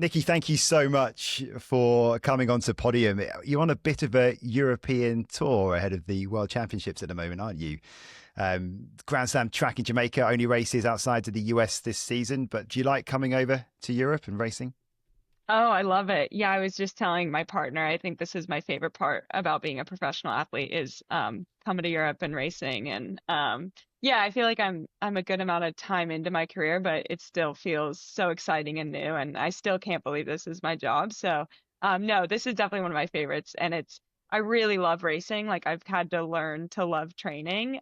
Nikki, thank you so much for coming onto Podium. You're on a bit of a European tour ahead of the World Championships at the moment, aren't you? Grand Slam track in Jamaica only races outside of the US this season, but do you like coming over to Europe and racing? Oh, I love it. Yeah, I was just telling my partner, I think this is my favorite part about being a professional athlete is coming to Europe and racing. And yeah, I feel like I'm a good amount of time into my career, but it still feels so exciting and new, and I still can't believe this is my job. So no, this is definitely one of my favorites, and I really love racing. Like I've had to learn to love training.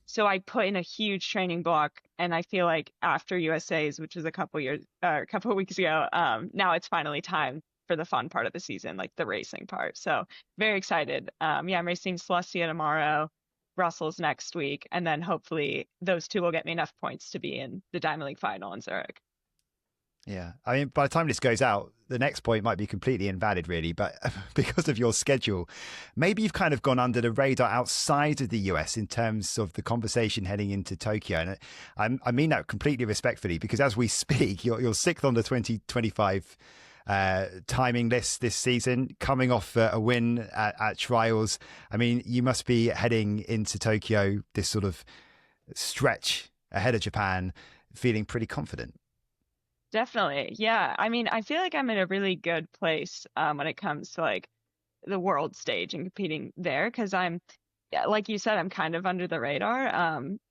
So I put in a huge training block, and I feel like after USA's, which was a couple of weeks ago, now it's finally time for the fun part of the season, like the racing part. So very excited. Yeah, I'm racing Celestia tomorrow, Brussels next week, and then hopefully those two will get me enough points to be in the Diamond League final in Zurich. Yeah. I mean, by the time this goes out, the next point might be completely invalid, really. But because of your schedule, maybe you've kind of gone under the radar outside of the US in terms of the conversation heading into Tokyo. And I mean that completely respectfully, because as we speak, you're sixth on the 2025 timing list this season, coming off a win at trials. I mean, you must be heading into Tokyo, this sort of stretch ahead of Japan, feeling pretty confident. Definitely. Yeah. I mean, I feel like I'm in a really good place when it comes to like the world stage and competing there because yeah, like you said, I'm kind of under the radar.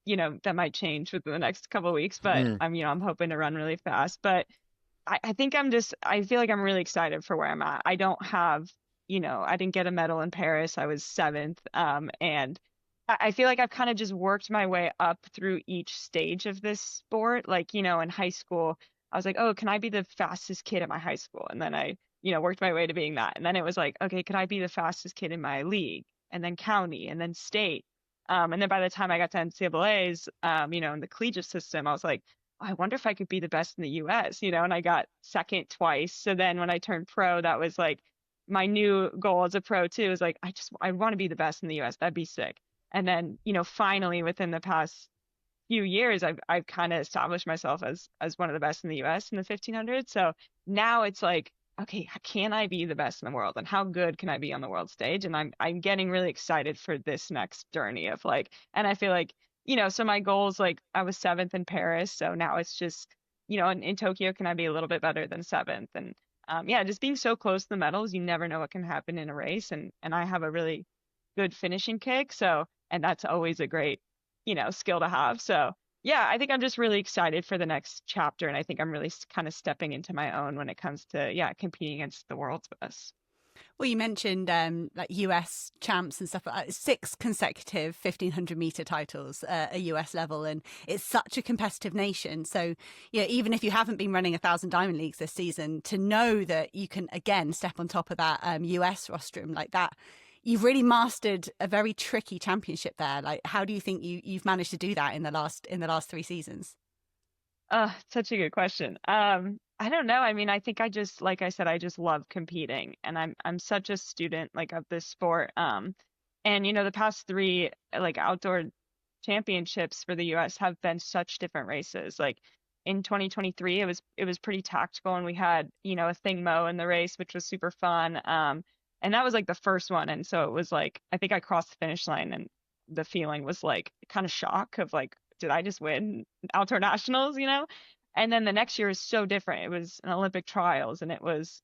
That might change within the next couple of weeks, but Mm. I'm hoping to run really fast. But I think I feel like I'm really excited for where I'm at. I don't have, I didn't get a medal in Paris. I was seventh. And I feel like I've kind of just worked my way up through each stage of this sport. Like, in high school, I was like, oh, can I be the fastest kid at my high school? And then I, worked my way to being that. And then it was like, okay, could I be the fastest kid in my league? And then county and then state. And then by the time I got to NCAA's, in the collegiate system, I was like, "Oh, I wonder if I could be the best in the US, and I got second twice. So then when I turned pro, that was like my new goal as a pro too, is like, I want to be the best in the US. That'd be sick. And then, finally within the past few years, I've kind of established myself as one of the best in the US in the 1500. So now it's like, okay, can I be the best in the world, and how good can I be on the world stage? And I'm getting really excited for this next journey of like, and I feel like, so my goals, like I was seventh in Paris, so now it's just, in Tokyo, can I be a little bit better than seventh? And yeah, just being so close to the medals, you never know what can happen in a race, and I have a really good finishing kick, so and that's always a great skill to have. So yeah, I think I'm just really excited for the next chapter, and I think I'm really kind of stepping into my own when it comes to competing against the world's best. Well, you mentioned like US champs and stuff like that. 6 consecutive 1500-meter titles at a US level, and it's such a competitive nation. So, even if you haven't been running 1,000 Diamond Leagues this season, to know that you can again step on top of that US rostrum like that, you've really mastered a very tricky championship there. Like, how do you think you've managed to do that in the last 3 seasons? Such a good question. I don't know. I mean, I think like I said, I just love competing, and I'm such a student like of this sport. And the past three like outdoor championships for the US have been such different races. Like in 2023, it was pretty tactical, and we had, a thing mo in the race, which was super fun. And that was like the first one. And so it was like, I think I crossed the finish line, and the feeling was like kind of shock of like, did I just win outdoor nationals? And then the next year was so different. It was an Olympic trials, and it was,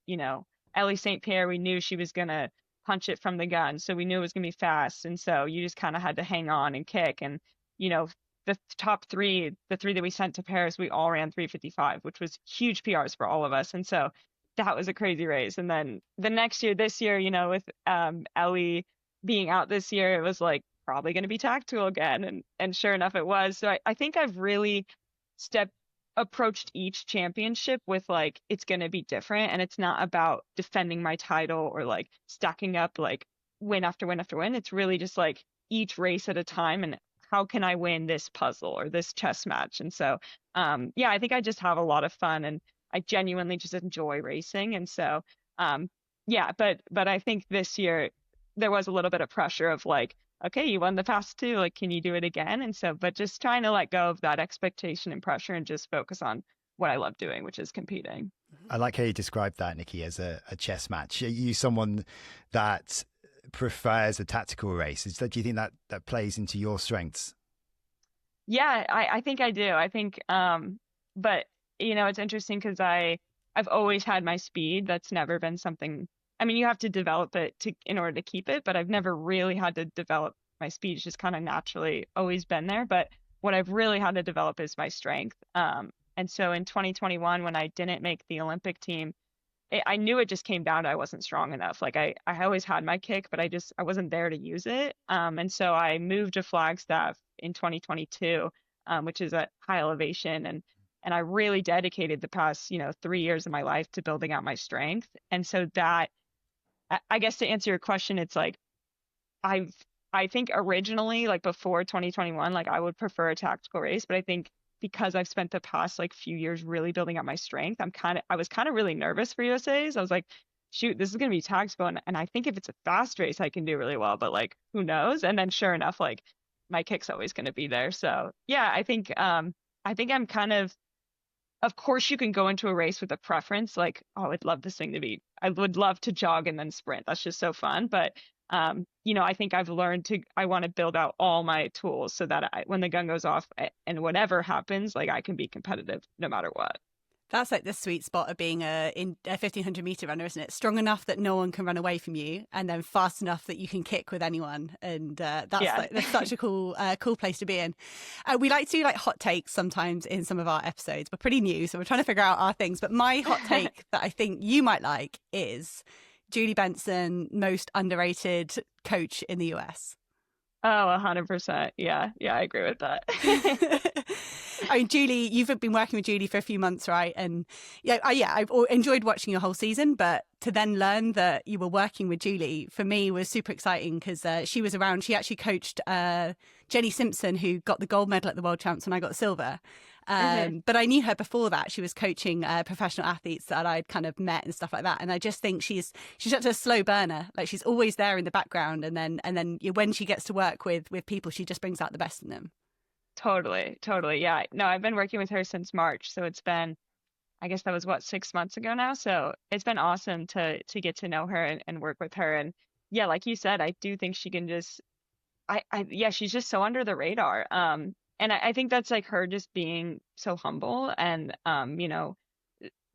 Ellie St. Pierre, we knew she was going to punch it from the gun. So we knew it was going to be fast. And so you just kind of had to hang on and kick. And, the top three, the three that we sent to Paris, we all ran 3:55, which was huge PRs for all of us. And so that was a crazy race. And then the next year, this year, with Ellie being out this year, it was like probably going to be tactical again. And sure enough, it was. So I think I've really approached each championship with like, it's going to be different. And it's not about defending my title or like stacking up like win after win after win. It's really just like each race at a time, and how can I win this puzzle or this chess match? And so, yeah, I think I just have a lot of fun, and I genuinely just enjoy racing. And so, yeah, but I think this year there was a little bit of pressure of like, okay, you won the past two, like, can you do it again? And so, but just trying to let go of that expectation and pressure and just focus on what I love doing, which is competing. I like how you described that, Nikki, as a chess match. Are you someone that prefers a tactical race? Do you think that plays into your strengths? Yeah, I think I do. I think, but it's interesting because I've always had my speed. That's never been something. I mean, you have to develop it in order to keep it, but I've never really had to develop my speed. It's just kind of naturally always been there. But what I've really had to develop is my strength. And so in 2021, when I didn't make the Olympic team, I knew it just came down to I wasn't strong enough. Like I always had my kick, but I wasn't there to use it. And so I moved to Flagstaff in 2022, which is at high elevation, and I really dedicated the past 3 years of my life to building out my strength. And so that, I guess, to answer your question, it's like I think originally, like before 2021, like I would prefer a tactical race, but I think because I've spent the past like few years really building up my strength, I was kind of really nervous for USA's. I was like, shoot, this is going to be tactical. And I think if it's a fast race, I can do really well, but like, who knows? And then sure enough, like my kick's always going to be there. So yeah, I think I'm kind of course you can go into a race with a preference. Like, oh, I'd love this thing to be, I would love to jog and then sprint. That's just so fun. But I think I've learned I want to build out all my tools so that when the gun goes off and whatever happens, like I can be competitive no matter what. That's like the sweet spot of being a 1500 meter runner, isn't it? Strong enough that no one can run away from you, and then fast enough that you can kick with anyone. And that's such a cool place to be in. We like to do like hot takes sometimes in some of our episodes. We're pretty new, so we're trying to figure out our things. But my hot take that I think you might like is Julie Benson, most underrated coach in the US. Oh, 100%. Yeah, I agree with that. I mean, Julie, you've been working with Julie for a few months, right? And I've enjoyed watching your whole season, but to then learn that you were working with Julie, for me, was super exciting because she was around. She actually coached Jenny Simpson, who got the gold medal at the World Champs when I got silver. But I knew her before that. She was coaching professional athletes that I'd kind of met and stuff like that. And I just think she's such a slow burner. Like she's always there in the background. And then when she gets to work with people, she just brings out the best in them. Totally. Yeah. No, I've been working with her since March. So it's been, I guess that was 6 months ago now. So it's been awesome to get to know her and work with her. And yeah, like you said, I do think she can just, she's just so under the radar. And I think that's like her just being so humble and,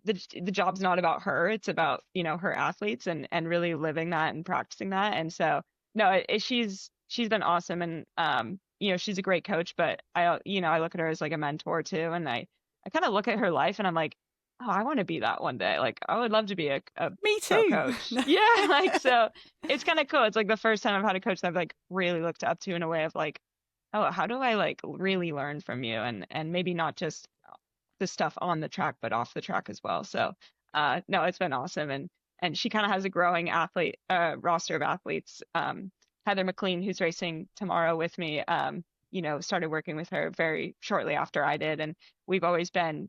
the job's not about her. It's about, her athletes and really living that and practicing that. And so, no, she's been awesome. And, she's a great coach, but I look at her as like a mentor too. And I kind of look at her life and I'm like, oh, I want to be that one day. Like I would love to be a Me too. coach. Yeah. Like, so it's kind of cool. It's like the first time I've had a coach that I've like really looked up to in a way of like, oh, how do I like really learn from you? And maybe not just the stuff on the track, but off the track as well. So, no, it's been awesome. And she kind of has a growing athlete, roster of athletes. Heather McLean, who's racing tomorrow with me, started working with her very shortly after I did. And we've always been,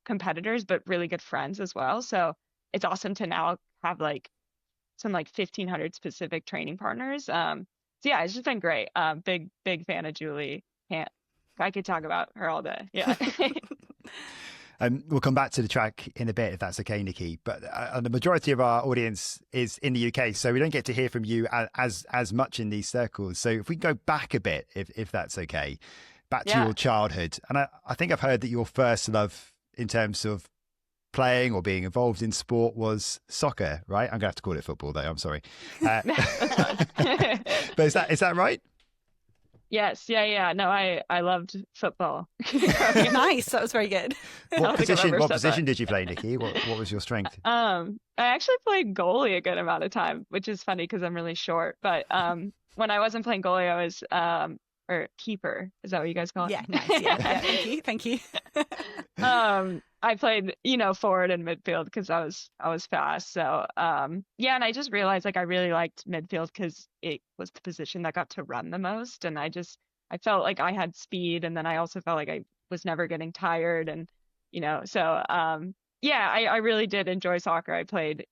competitors, but really good friends as well. So it's awesome to now have like some like 1,500 specific training partners. So yeah, it's just been great. Big fan of Julie. I could talk about her all day. Yeah. We'll come back to the track in a bit, if that's okay, Nikki. But the majority of our audience is in the UK, so we don't get to hear from you as much in these circles. So if we go back a bit, if that's okay, back to your childhood. And I think I've heard that your first love in terms of playing or being involved in sport was soccer, right? I'm going to have to call it football, though. I'm sorry. But is that right? Yes. Yeah. No, I loved football. Nice. That was very good. What position did you play, Nikki? What was your strength? I actually played goalie a good amount of time, which is funny because I'm really short. But when I wasn't playing goalie, I was or keeper. Is that what you guys call it? Yeah. Nice. Yeah. Thank you. I played, forward and midfield because I was fast. So, and I just realized like I really liked midfield because it was the position that got to run the most. And I felt like I had speed, and then I also felt like I was never getting tired. And, I really did enjoy soccer. I played,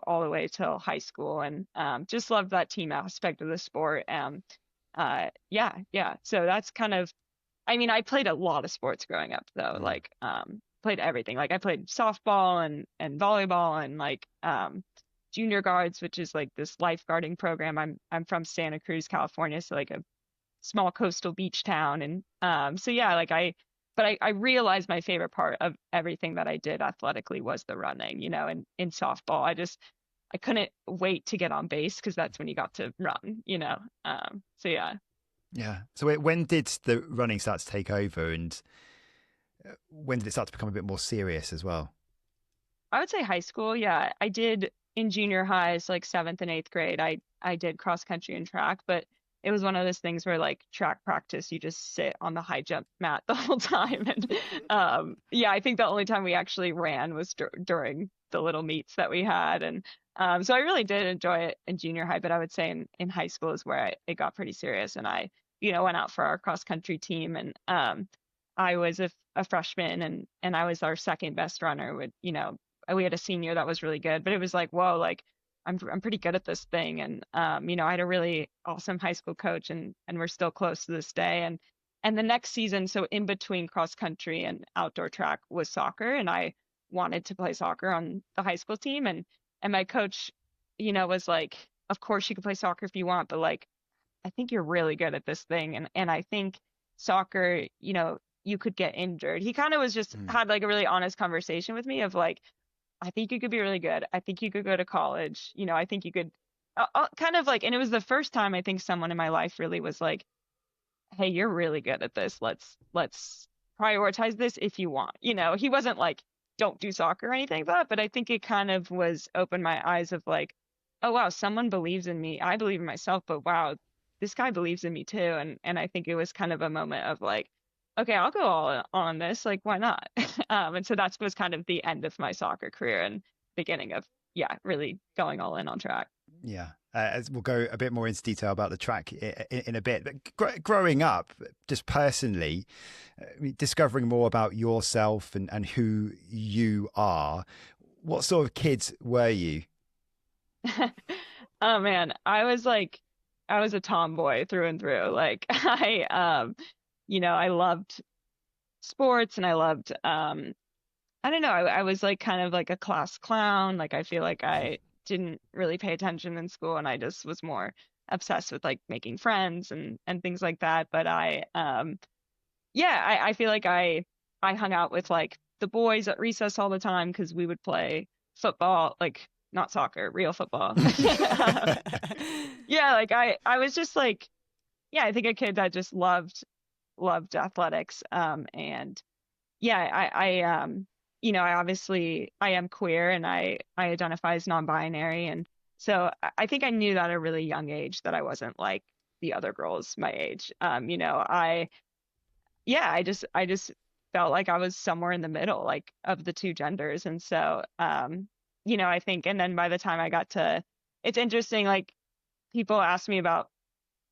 all the way till high school, and just loved that team aspect of the sport. So that's kind of, I mean, I played a lot of sports growing up though. Like, played everything. Like I played softball and volleyball and like junior guards, which is like this lifeguarding program. I'm from Santa Cruz, California, so like a small coastal beach town. And so yeah, like I realized my favorite part of everything that I did athletically was the running, you know, and in softball. I couldn't wait to get on base because that's when you got to run, you know. So yeah. Yeah. So when did the running start to take over, and when did it start to become a bit more serious as well? I would say high school. Yeah. I did in junior highs, like seventh and eighth grade, I did cross country and track, but it was one of those things where like track practice, you just sit on the high jump mat the whole time. And yeah, I think the only time we actually ran was during the little meets that we had. And so I really did enjoy it in junior high, but I would say in high school is where it got pretty serious. And I, you know, went out for our cross country team, and I was a freshman, and I was our second best runner with, you know, we had a senior that was really good, but it was like, whoa, like I'm pretty good at this thing. And you know, I had a really awesome high school coach, and we're still close to this day. And the next season, so in between cross country and outdoor track was soccer, and I wanted to play soccer on the high school team. And my coach, you know, was like, of course you can play soccer if you want, but like I think you're really good at this thing. And I think soccer, you know, you could get injured. He kind of was just had like a really honest conversation with me of like, I think you could be really good. I think you could go to college. You know, I think you could kind of like, and it was the first time I think someone in my life really was like, hey, you're really good at this. Let's prioritize this if you want. You know, he wasn't like, don't do soccer or anything like that, but I think it kind of was opened my eyes of like, oh wow, someone believes in me. I believe in myself, but wow, this guy believes in me too. And I think it was kind of a moment of like, okay, I'll go all on this. Like, why not? And so that was kind of the end of my soccer career and beginning of, yeah, really going all in on track. Yeah. As we'll go a bit more into detail about the track in a bit. But growing up, just personally, discovering more about yourself and who you are, what sort of kids were you? Oh man, I was a tomboy through and through. Like you know, I loved sports, and I loved I don't know, I was like kind of like a class clown. Like I feel like I didn't really pay attention in school, and I just was more obsessed with like making friends and things like that. But I feel like I hung out with like the boys at recess all the time because we would play football, like not soccer, real football. Yeah, like I was just like, yeah, I think a kid that just loved athletics. And yeah, I you know, I am queer, and I identify as non-binary. And so I think I knew that at a really young age that I wasn't like the other girls my age. You know, I just felt like I was somewhere in the middle, like of the two genders. And so you know, I think, and then by the time I got to, it's interesting, like people ask me about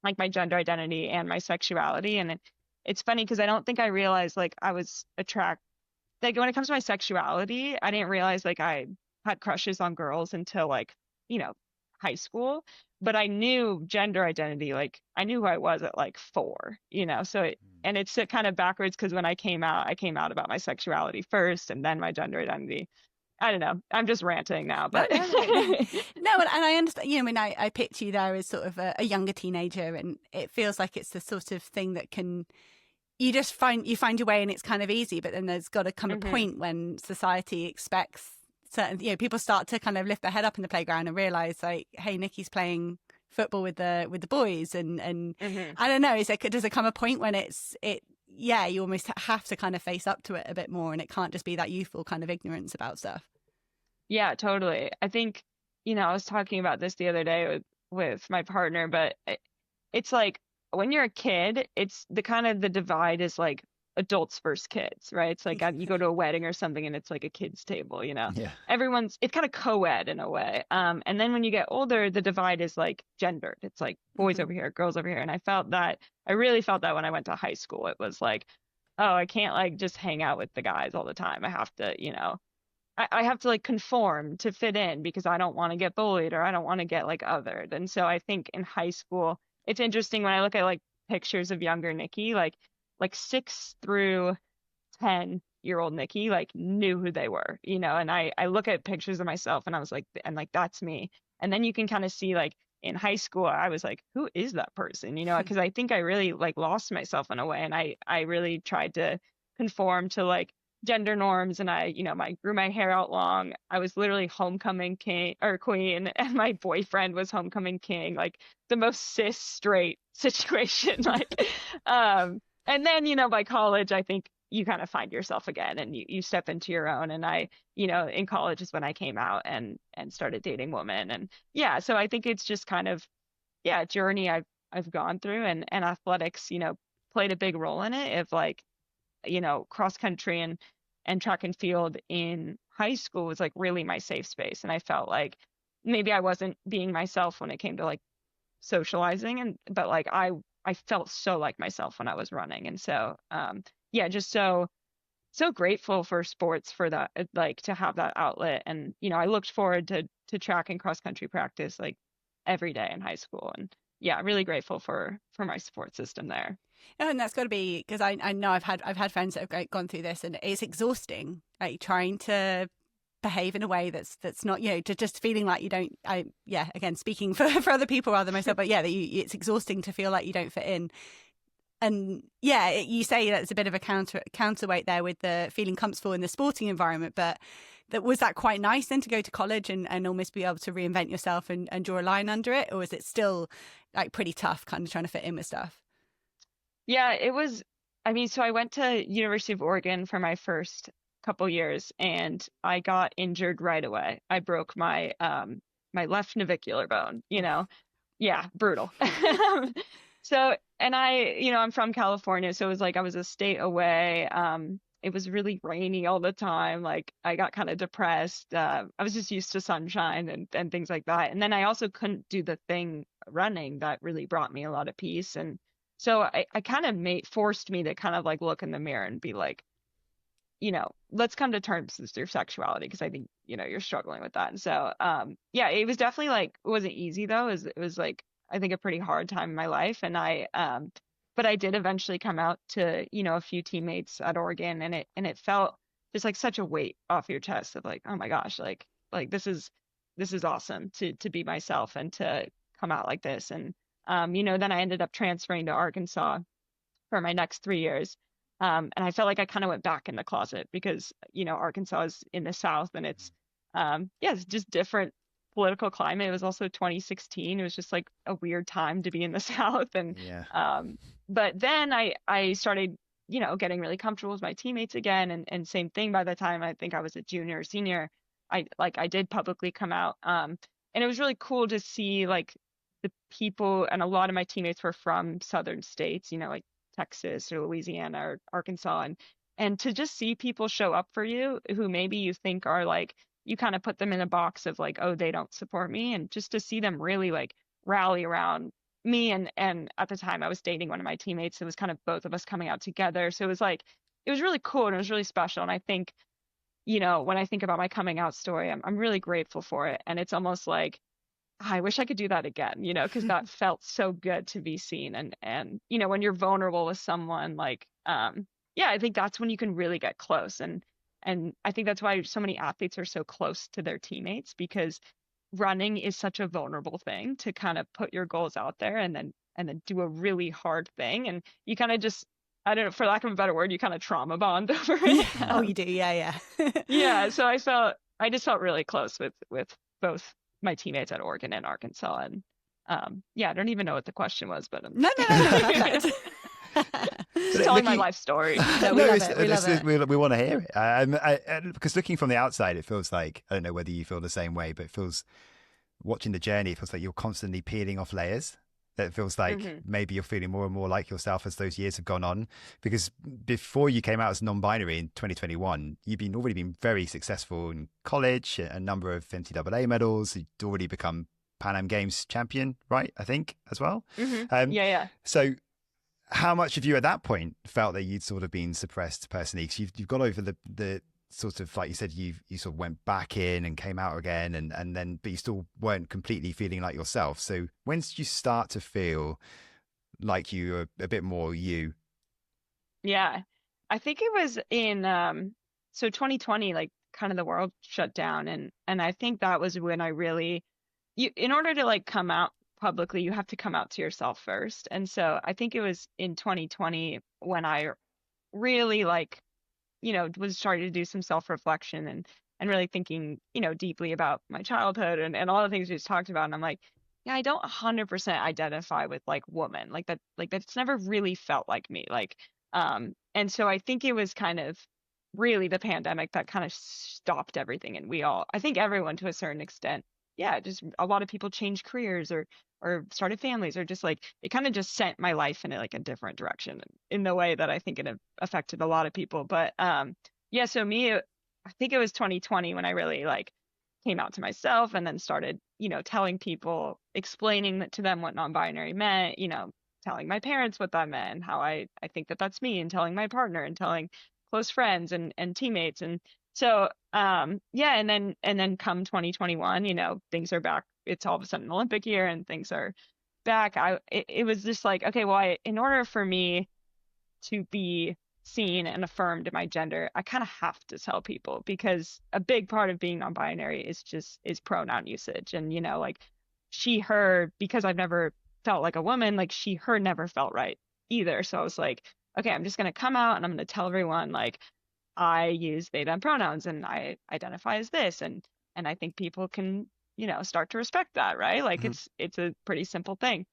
like my gender identity and my sexuality. And it's funny because I don't think I realized like I was like when it comes to my sexuality, I didn't realize like I had crushes on girls until like, you know, high school. But I knew gender identity, like I knew who I was at like 4, you know. So and it's kind of backwards because when I came out about my sexuality first and then my gender identity. I don't know. I'm just ranting now, but no, and I understand. You know, I mean, I picture you there as sort of a younger teenager, and it feels like it's the sort of thing that you just find your way, and it's kind of easy. But then there's got to come a point when society expects certain, you know, people start to kind of lift their head up in the playground and realize like, hey, Nikki's playing football with the boys, and I don't know. Does it come a point when yeah, you almost have to kind of face up to it a bit more, and it can't just be that youthful kind of ignorance about stuff. Yeah, totally. I think, you know, I was talking about this the other day with my partner, but it's like when you're a kid, it's the kind of the divide is like adults versus kids, right? It's like you go to a wedding or something and it's like a kids table, you know. Yeah. It's kind of co-ed in a way. And then when you get older, the divide is like gendered. It's like boys over here, girls over here. And I really felt that when I went to high school. It was like, oh, I can't like just hang out with the guys all the time. I have to, you know, I have to like conform to fit in because I don't want to get bullied or I don't want to get like othered. And so I think in high school, it's interesting when I look at like pictures of younger Nikki, like 6th through 10-year-old Nikki like knew who they were, and I look at pictures of myself and I was like, and like, that's me. And then you can kind of see like in high school, I was like, who is that person? Because I think I really like lost myself in a way. And I really tried to conform to like gender norms. And I grew my hair out long. I was literally homecoming king or queen, and my boyfriend was homecoming king, like the most cis straight situation. Like, and then, by college, I think you kind of find yourself again and you step into your own. And I, in college is when I came out and started dating women. And yeah, so I think it's just kind of, yeah, a journey I've gone through, and athletics, played a big role in it. If like, cross country and track and field in high school was like really my safe space. And I felt like maybe I wasn't being myself when it came to like socializing, but like I felt so like myself when I was running. And so, yeah, just so grateful for sports for that, like to have that outlet. And, I looked forward to track and cross country practice like every day in high school. And yeah, really grateful for my support system there. Oh, and that's got to be, because I know I've had friends that have gone through this, and it's exhausting, like trying to behave in a way that's not, just feeling like you don't, again, speaking for other people rather than myself, but yeah, it's exhausting to feel like you don't fit in. And yeah, you say that it's a bit of a counterweight there with the feeling comfortable in the sporting environment, but was that quite nice then to go to college and almost be able to reinvent yourself and draw a line under it? Or is it still like pretty tough kind of trying to fit in with stuff? Yeah, it was. I mean, so I went to University of Oregon for my first couple years, and I got injured right away. I broke my my left navicular bone, Yeah, brutal. So, and I'm from California, so it was like I was a state away. It was really rainy all the time. Like I got kind of depressed. I was just used to sunshine and things like that. And then I also couldn't do the thing running that really brought me a lot of peace. And so I kind of forced me to kind of like look in the mirror and be like, let's come to terms with your sexuality, because I think, you're struggling with that. And so, yeah, it was definitely like, it wasn't easy though. It was like, I think a pretty hard time in my life. And but I did eventually come out to, a few teammates at Oregon, and it felt just like such a weight off your chest of like, oh my gosh, like this is awesome to be myself and to come out like this. And, then I ended up transferring to Arkansas for my next 3 years. And I felt like I kind of went back in the closet because, Arkansas is in the South, and it's, it's just different political climate. It was also 2016. It was just like a weird time to be in the South. And, but then I started, getting really comfortable with my teammates again. And same thing, by the time I think I was a junior or senior, I did publicly come out. And it was really cool to see like the people, and a lot of my teammates were from Southern states, like Texas or Louisiana or Arkansas, and to just see people show up for you who maybe you think are like, you kind of put them in a box of like, oh, they don't support me, and just to see them really like rally around me. And at the time I was dating one of my teammates. It was kind of both of us coming out together. So it was like, it was really cool and it was really special. And I think, when I think about my coming out story, I'm really grateful for it. And it's almost like, I wish I could do that again, because that felt so good to be seen. And, when you're vulnerable with someone, like, I think that's when you can really get close. And I think that's why so many athletes are so close to their teammates, because running is such a vulnerable thing to kind of put your goals out there and then do a really hard thing. And you kind of just, I don't know, for lack of a better word, you kind of trauma bond over it. Oh, you do. Yeah. Yeah. So I just felt really close with both my teammates at Oregon and Arkansas. And I don't even know what the question was, but no. Just telling my life story. We want to hear it. Because looking from the outside, it feels like, I don't know whether you feel the same way, but it feels, watching the journey, it feels like you're constantly peeling off layers. It feels like maybe you're feeling more and more like yourself as those years have gone on. Because before you came out as non-binary in 2021, you've already been very successful in college, a number of NCAA medals. You'd already become Pan Am Games champion, right? I think as well. Yeah. So how much of you at that point felt that you'd sort of been suppressed personally? Because you've got over the sort of, like you said, you sort of went back in and came out again, and then, but you still weren't completely feeling like yourself. So when did you start to feel like you were a bit more you? Yeah. I think it was in so 2020, like kind of the world shut down, and I think that was when I really, in order to like come out publicly, you have to come out to yourself first. And so I think it was in 2020 when I really like, was starting to do some self-reflection and really thinking, deeply about my childhood and all the things we just talked about. And I'm like, yeah, I don't 100% identify with like woman, like that's never really felt like me. And so I think it was kind of really the pandemic that kind of stopped everything. And I think everyone to a certain extent, yeah, just a lot of people changed careers or started families, or just like it kind of just sent my life in like a different direction in the way that I think it affected a lot of people. But yeah, so I think it was 2020 when I really like came out to myself and then started, telling people, explaining to them what non-binary meant, telling my parents what that meant and how I think that that's me, and telling my partner and telling close friends and teammates. And so yeah, and then come 2021, things are back. It's all of a sudden an Olympic year and things are back. It was just like, okay, well, in order for me to be seen and affirmed in my gender, I kind of have to tell people, because a big part of being non-binary is pronoun usage. And like she, her, because I've never felt like a woman, like she, her never felt right either. So I was like, okay, I'm just going to come out and I'm going to tell everyone like I use they them pronouns and I identify as this, and I think people can, start to respect that, right? Like Mhm. it's a pretty simple thing.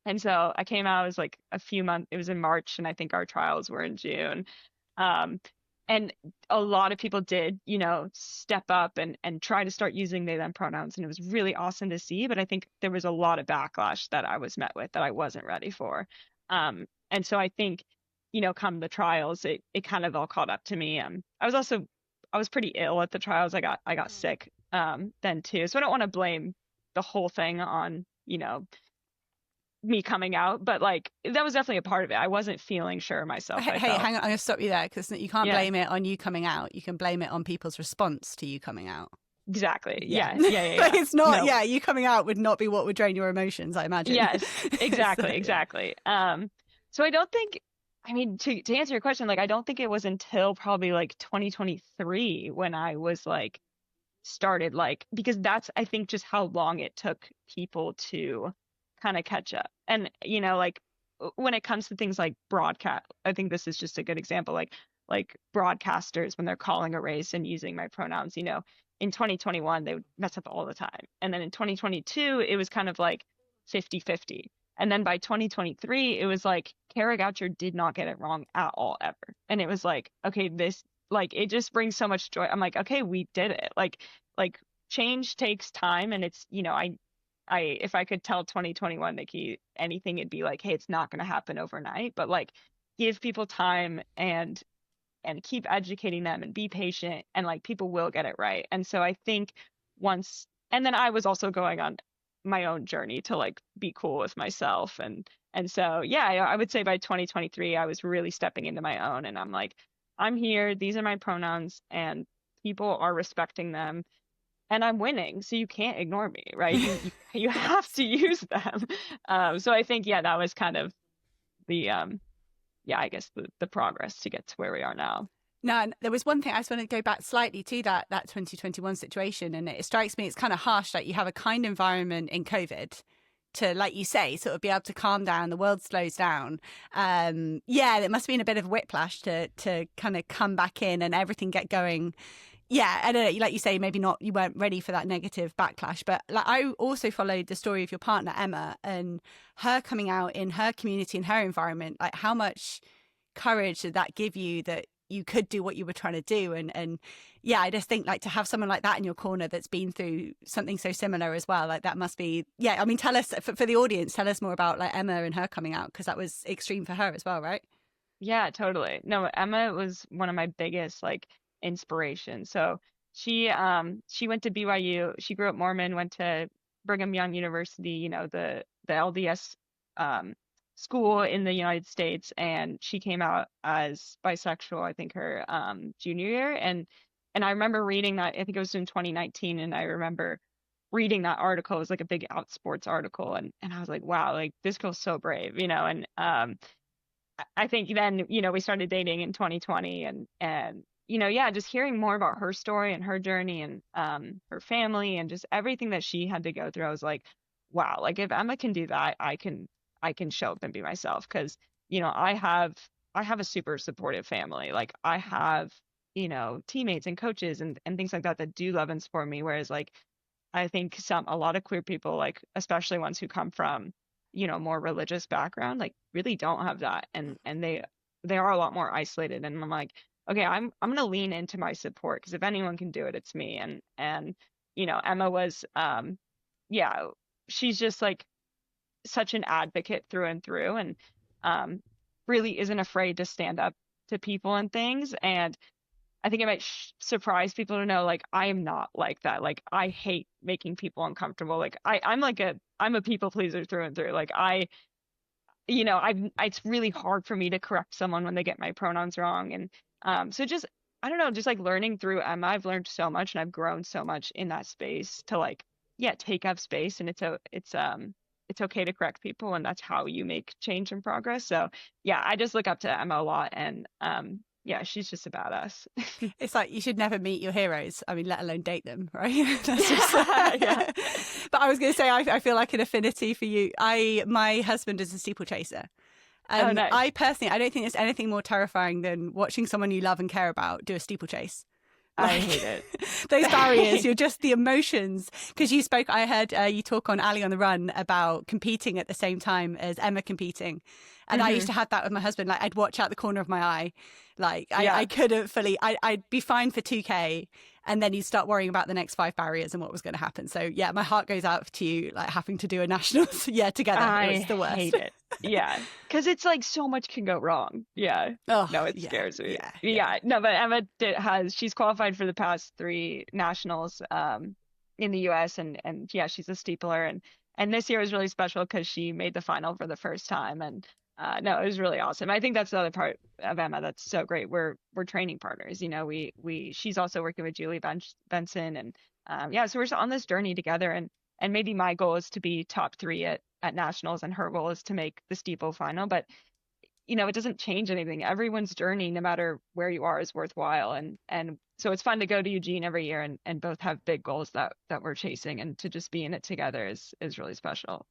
And so I came out, it was like a few months, it was in March, and I think our trials were in June. Um, and a lot of people did, step up and try to start using they them pronouns. And it was really awesome to see. But I think there was a lot of backlash that I was met with that I wasn't ready for. And so I think, come the trials, it kind of all caught up to me. I was pretty ill at the trials. I got sick then too. So I don't want to blame the whole thing on, me coming out, but like that was definitely a part of it. I wasn't feeling sure myself. Hey, hang on, I'm going to stop you there, because you can't Yeah. blame it on you coming out. You can blame it on people's response to you coming out. Exactly. Yeah. Yeah. It's not, No. yeah, you coming out would not be what would drain your emotions, I imagine. Yes, exactly, So, exactly. So I don't think, I mean, to answer your question, like I don't think it was until probably like 2023 when I was like started like, because that's I think just how long it took people to kind of catch up. And like when it comes to things like broadcast, I think this is just a good example, like broadcasters when they're calling a race and using my pronouns, in 2021 they would mess up all the time. And then in 2022 it was kind of like 50-50. And then by 2023 it was like Kara Goucher did not get it wrong at all ever. And it was like, okay, this, like it just brings so much joy. I'm like, okay, we did it. Like change takes time, and it's, I if I could tell 2021 Nikki anything, it'd be like, hey, it's not going to happen overnight, but like give people time and keep educating them and be patient, and like people will get it right. And so I think once, and then I was also going on my own journey to like be cool with myself, and so yeah, I would say by 2023 I was really stepping into my own, and I'm like, I'm here, these are my pronouns, and people are respecting them, and I'm winning, so you can't ignore me, right? You have to use them. So I think, yeah, that was kind of the yeah, I guess the progress to get to where we are now. No, and there was one thing I just want to go back slightly to that 2021 situation, and it strikes me it's kind of harsh that you have a kind environment in COVID to, like you say, sort of be able to calm down. The world slows down. Yeah, it must have been a bit of whiplash to kind of come back in and everything get going. Yeah, I don't know, like you say, maybe not, you weren't ready for that negative backlash, but like I also followed the story of your partner Emma and her coming out in her community and her environment. Like how much courage did that give you that you could do what you were trying to do? And yeah, I just think like to have someone like that in your corner that's been through something so similar as well, like that must be, yeah, I mean, tell us, for the audience, tell us more about like Emma and her coming out, because that was extreme for her as well, right? Yeah, totally. No, Emma was one of my biggest like inspirations. So she went to BYU. She grew up Mormon, went to Brigham Young University, the LDS school in the United States, and she came out as bisexual, I think her junior year. And I remember reading that, I think it was in 2019, and I remember reading that article. It was like a big Out Sports article, and I was like, wow, like this girl's so brave, and I think then, we started dating in 2020 and, yeah, just hearing more about her story and her journey and her family and just everything that she had to go through. I was like, wow, like if Emma can do that, I can show up and be myself. Cause, I have a super supportive family. Like I have, teammates and coaches and things like that do love and support me. Whereas like I think a lot of queer people, like especially ones who come from, more religious background, like really don't have that. And they are a lot more isolated. And I'm like, okay, I'm gonna lean into my support because if anyone can do it, it's me. And Emma was yeah, she's just like such an advocate through and through and um really isn't afraid to stand up to people and things. And I think it might surprise people to know, like, I am not like that. Like, I hate making people uncomfortable. Like, I'm a people pleaser through and through. Like, it's really hard for me to correct someone when they get my pronouns wrong. And so just, I don't know, just like learning through Emma, I've learned so much and I've grown so much in that space to like, yeah, take up space. And it's okay to correct people, and that's how you make change and progress. So yeah, I just look up to Emma a lot, and yeah, she's just a badass. It's like you should never meet your heroes. I mean, let alone date them, right? That's just Yeah. But I was going to say, I feel like an affinity for you. My husband is a steeplechaser. Oh, nice. I personally, I don't think there's anything more terrifying than watching someone you love and care about do a steeplechase. I hate it. Those barriers, you're just the emotions. Because I heard you talk on Ali on the Run about competing at the same time as Emma competing. And I used to have that with my husband. Like I'd watch out the corner of my eye. Like I couldn't fully, I'd be fine for 2K. And then you'd start worrying about the next 5 barriers and what was going to happen. So yeah, my heart goes out to you, like having to do a nationals together. It was the worst. I hate it. Yeah. Because it's like so much can go wrong. Yeah. Oh, no, it scares me. Yeah. No, but Emma she's qualified for the past 3 nationals in the US and yeah, she's a steepler. And this year was really special because she made the final for the first time. And no, it was really awesome. I think that's the other part of Emma that's so great. We're training partners. She's also working with Julie Benson, and so we're on this journey together. And maybe my goal is to be top 3 at nationals, and her goal is to make the steeple final. But it doesn't change anything. Everyone's journey, no matter where you are, is worthwhile. And so it's fun to go to Eugene every year and both have big goals that we're chasing, and to just be in it together is really special.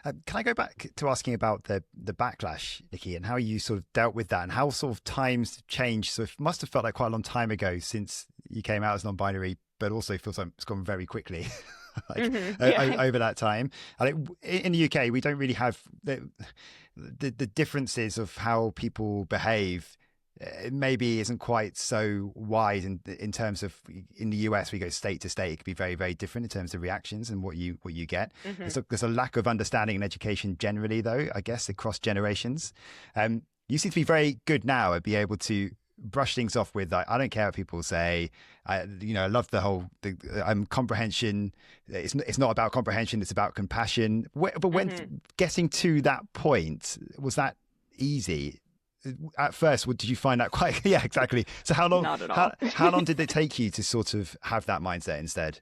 Can I go back to asking about the backlash, Nikki, and how you sort of dealt with that, and how sort of times changed? So it must have felt like quite a long time ago since you came out as non-binary, but also feels like it's gone very quickly over that time. And in the UK, we don't really have the differences of how people behave. It maybe isn't quite so wide in terms of, in the US we go state to state. It could be very, very different in terms of reactions and what you get. There's a lack of understanding and education generally, though, I guess, across generations. You seem to be very good now at being able to brush things off with, I don't care what people say. I love the whole comprehension. It's not about comprehension, it's about compassion. But when getting to that point, was that easy? At first, did you find that quite? Yeah, exactly. So how long? Not at all. How long did it take you to sort of have that mindset instead?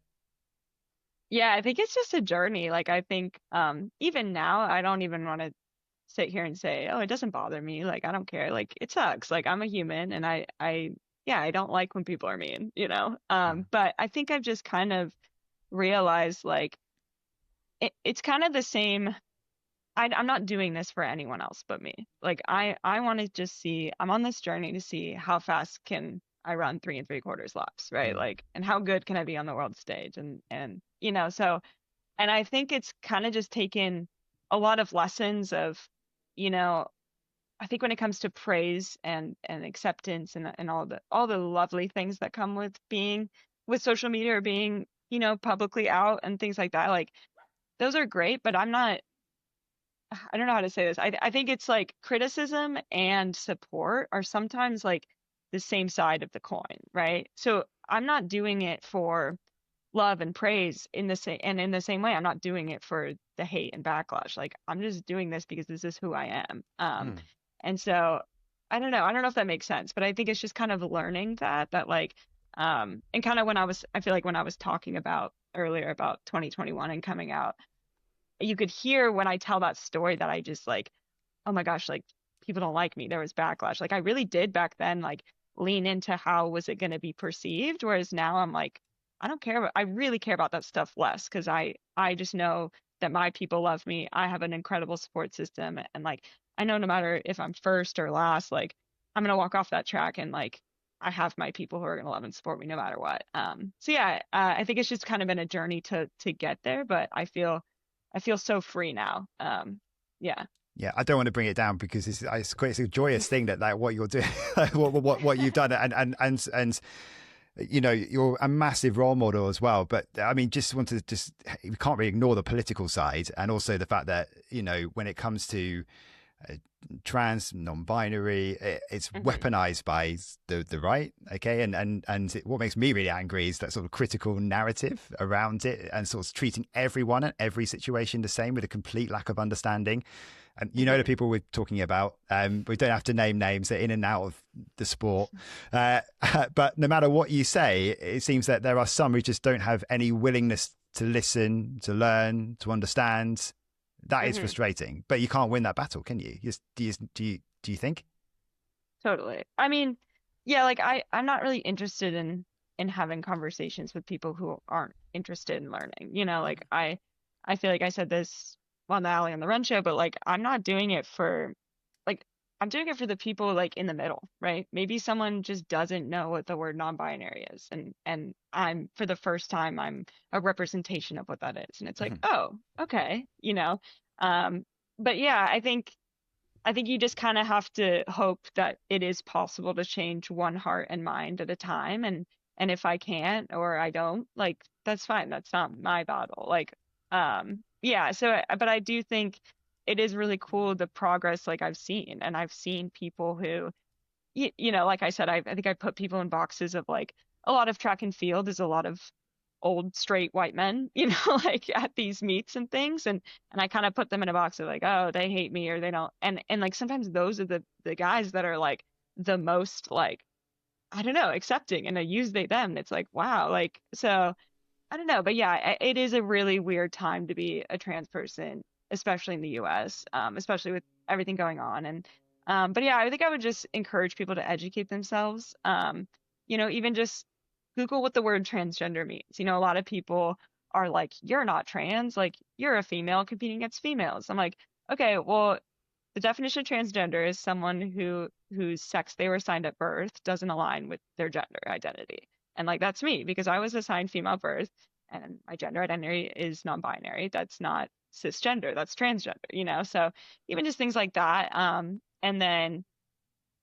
Yeah, I think it's just a journey. Like I think even now, I don't even want to sit here and say, oh, it doesn't bother me. Like I don't care. Like it sucks. Like I'm a human, and I don't like when people are mean. But I think I've just kind of realized like it's kind of the same. I'm not doing this for anyone else but me. Like I want to just see, I'm on this journey to see how fast can I run 3 3/4 laps, right? Like, and how good can I be on the world stage? And so, and I think it's kind of just taken a lot of lessons of, I think when it comes to praise and acceptance and all the lovely things that come with being with social media or being, publicly out and things like that, like those are great, but I don't know how to say this. I think it's like criticism and support are sometimes like the same side of the coin, right? So I'm not doing it for love and praise in the same way. I'm not doing it for the hate and backlash. Like I'm just doing this because this is who I am. And so I don't know if that makes sense, but I think it's just kind of learning that like, and kind of I feel like when I was talking about earlier about 2021 and coming out, you could hear when I tell that story that I just like, oh my gosh, like people don't like me. There was backlash. Like I really did back then, like lean into how was it going to be perceived. Whereas now I'm like, I don't care. I really care about that stuff less because I just know that my people love me. I have an incredible support system. And like, I know no matter if I'm first or last, like I'm going to walk off that track and like, I have my people who are going to love and support me no matter what. So yeah, I think it's just kind of been a journey to get there, but I feel so free now. Yeah. Yeah, I don't want to bring it down because it's a joyous thing that like what you're doing, what you've done, and you know, you're a massive role model as well. But I mean, we can't really ignore the political side, and also the fact that, you know, when it comes to trans, non-binary, it's weaponized by the right. Okay, and what makes me really angry is that sort of critical narrative around it, and sort of treating everyone and every situation the same with a complete lack of understanding. And you know the people we're talking about. We don't have to name names; they're in and out of the sport. But no matter what you say, it seems that there are some who just don't have any willingness to listen, to learn, to understand. That is frustrating. But you can't win that battle, can you? Do you think? Totally. I mean, yeah, like I'm not really interested in having conversations with people who aren't interested in learning. You know, like I feel like I said this on the Alley on the Run show, but like I'm not doing it for I'm doing it for the people like in the middle, right? Maybe someone just doesn't know what the word non-binary is, and I'm for the first time I'm a representation of what that is, and it's like, oh, okay, you know. But yeah, I think you just kind of have to hope that it is possible to change one heart and mind at a time, and if I can't or I don't, like that's fine. That's not my battle. Like, yeah. So, but I do think it is really cool the progress like I've seen, and I've seen people who, you know, like I said, I think I put people in boxes of like a lot of track and field is a lot of old straight white men, you know, like at these meets and things, and I kind of put them in a box of like, oh, they hate me or they don't, and like sometimes those are the guys that are like the most like, I don't know, accepting, and I use they them. It's like, wow, like, so I don't know, but yeah, it is a really weird time to be a trans person, especially in the US, especially with everything going on. And but yeah, I think I would just encourage people to educate themselves. You know, even just Google what the word transgender means. You know, a lot of people are like, you're not trans, like you're a female competing against females. I'm like, okay, well, the definition of transgender is someone whose sex they were assigned at birth doesn't align with their gender identity. And like that's me, because I was assigned female at birth and my gender identity is non-binary. That's not cisgender, that's transgender, you know? So even just things like that. And then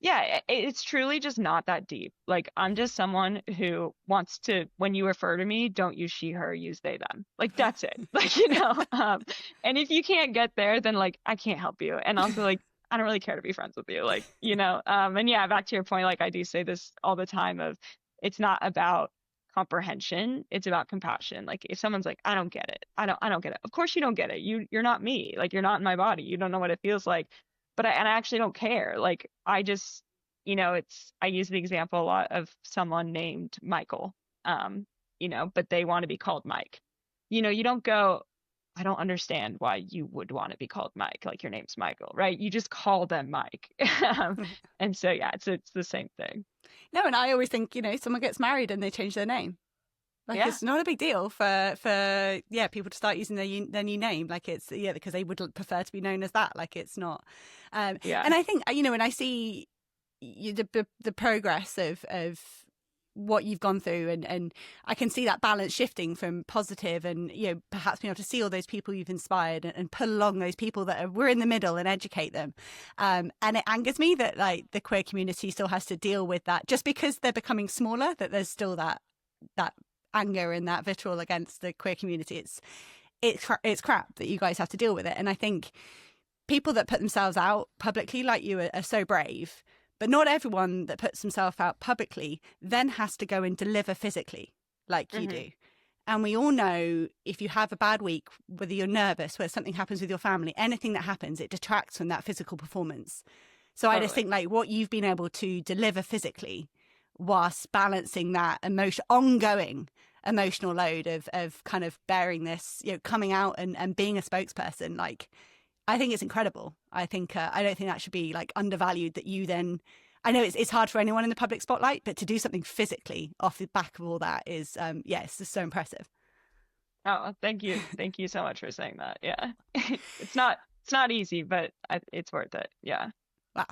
yeah, it's truly just not that deep. Like I'm just someone who wants to, when you refer to me, don't use she, her, use they, them. Like that's it. Like, you know, and if you can't get there, then like I can't help you. And also like I don't really care to be friends with you. Like, you know, and yeah, back to your point, like I do say this all the time of it's not about comprehension, it's about compassion. Like if someone's like, I don't get it, I don't get it. Of course you don't get it. You're not me. Like you're not in my body. You don't know what it feels like. But I actually don't care. Like I just, you know, I use the example a lot of someone named Michael, you know, but they want to be called Mike. You know, you don't go, I don't understand why you would want to be called Mike. Like your name's Michael, right? You just call them Mike. And so, yeah, it's the same thing. No, and I always think, you know, someone gets married and they change their name. Like it's not a big deal for people to start using their new name. Like it's because they would prefer to be known as that. Like it's not. And I think, you know, when I see the progress of what you've gone through, and I can see that balance shifting from positive and, you know, perhaps being able to see all those people you've inspired and pull along those people that we're in the middle and educate them. And it angers me that like the queer community still has to deal with that just because they're becoming smaller, that there's still that anger and that vitriol against the queer community. It's crap that you guys have to deal with it. And I think people that put themselves out publicly like you are so brave, but not everyone that puts themselves out publicly then has to go and deliver physically like you do. And we all know if you have a bad week, whether you're nervous, whether something happens with your family, anything that happens, it detracts from that physical performance. So totally. I just think like what you've been able to deliver physically whilst balancing that ongoing emotional load of kind of bearing this, you know, coming out and being a spokesperson, like I think it's incredible. I think I don't think that should be like undervalued, that you then, I know it's hard for anyone in the public spotlight, but to do something physically off the back of all that is it's just so impressive. Oh, thank you so much for saying that. Yeah. It's not easy, but it's worth it. Yeah. Wow.